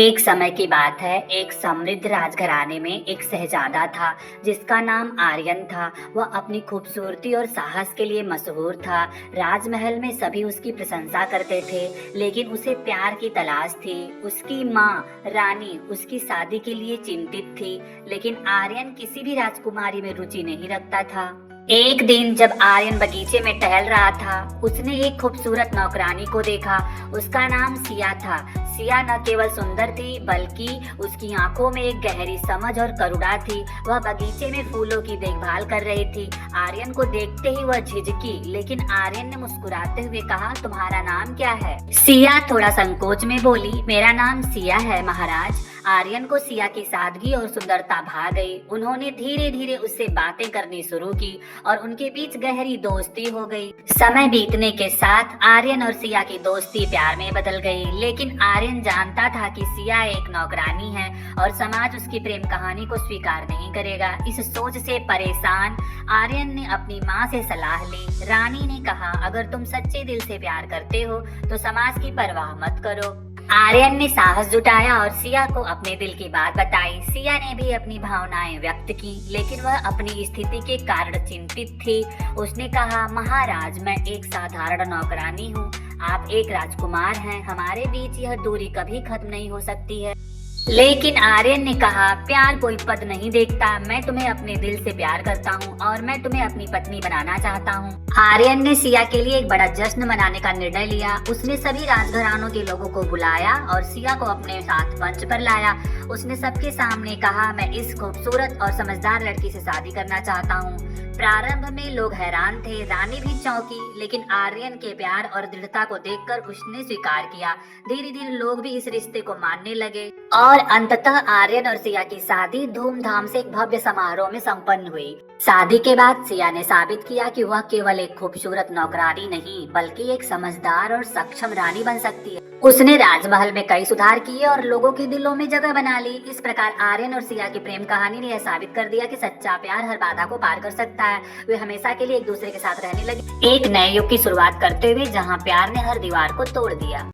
एक समय की बात है। एक समृद्ध राजघराने में एक शहजादा था जिसका नाम आर्यन था। वह अपनी खूबसूरती और साहस के लिए मशहूर था। राजमहल में सभी उसकी प्रशंसा करते थे, लेकिन उसे प्यार की तलाश थी। उसकी माँ रानी उसकी शादी के लिए चिंतित थी, लेकिन आर्यन किसी भी राजकुमारी में रुचि नहीं रखता था। एक दिन जब आर्यन बगीचे में टहल रहा था, उसने एक खूबसूरत नौकरानी को देखा। उसका नाम सिया था। सिया न केवल सुंदर थी, बल्कि उसकी आंखों में एक गहरी समझ और करुणा थी। वह बगीचे में फूलों की देखभाल कर रही थी। आर्यन को देखते ही वह झिझकी, लेकिन आर्यन ने मुस्कुराते हुए कहा, तुम्हारा नाम क्या है? सिया थोड़ा संकोच में बोली, मेरा नाम सिया है महाराज। आर्यन को सिया की सादगी और सुंदरता भा गई। उन्होंने धीरे धीरे उससे बातें करनी शुरू की और उनके बीच गहरी दोस्ती हो गई। समय बीतने के साथ आर्यन और सिया की दोस्ती प्यार में बदल गई, लेकिन आर्यन जानता था कि सिया एक नौकरानी है और समाज उसकी प्रेम कहानी को स्वीकार नहीं करेगा। इस सोच से परेशान आर्यन ने अपनी माँ से सलाह ली। रानी ने कहा, अगर तुम सच्चे दिल से प्यार करते हो तो समाज की परवाह मत करो। आर्यन ने साहस जुटाया और सिया को अपने दिल की बात बताई। सिया ने भी अपनी भावनाएं व्यक्त की, लेकिन वह अपनी स्थिति के कारण चिंतित थी। उसने कहा, महाराज, मैं एक साधारण नौकरानी हूँ, आप एक राजकुमार हैं। हमारे बीच यह दूरी कभी खत्म नहीं हो सकती है। लेकिन आर्यन ने कहा, प्यार कोई पद नहीं देखता। मैं तुम्हें अपने दिल से प्यार करता हूँ और मैं तुम्हें अपनी पत्नी बनाना चाहता हूँ। आर्यन ने सिया के लिए एक बड़ा जश्न मनाने का निर्णय लिया। उसने सभी राजघरानों के लोगों को बुलाया और सिया को अपने साथ मंच पर लाया। उसने सबके सामने कहा, मैं इस खूबसूरत और समझदार लड़की से शादी करना चाहता हूँ। प्रारंभ में लोग हैरान थे, रानी भी चौंकी, लेकिन आर्यन के प्यार और दृढ़ता को देखकर उसने स्वीकार किया। धीरे धीरे लोग भी इस रिश्ते को मानने लगे और अंततः आर्यन और सिया की शादी धूमधाम से एक भव्य समारोह में संपन्न हुई। शादी के बाद सिया ने साबित किया कि वह केवल एक खूबसूरत नौकरानी नहीं, बल्कि एक समझदार और सक्षम रानी बन सकती है। उसने राजमहल में कई सुधार किए और लोगों के दिलों में जगह बना ली। इस प्रकार आर्यन और सिया की प्रेम कहानी ने यह साबित कर दिया कि सच्चा प्यार हर बाधा को पार कर सकता है। वे हमेशा के लिए एक दूसरे के साथ रहने लगे, एक नए युग की शुरुआत करते हुए जहाँ प्यार ने हर दीवार को तोड़ दिया।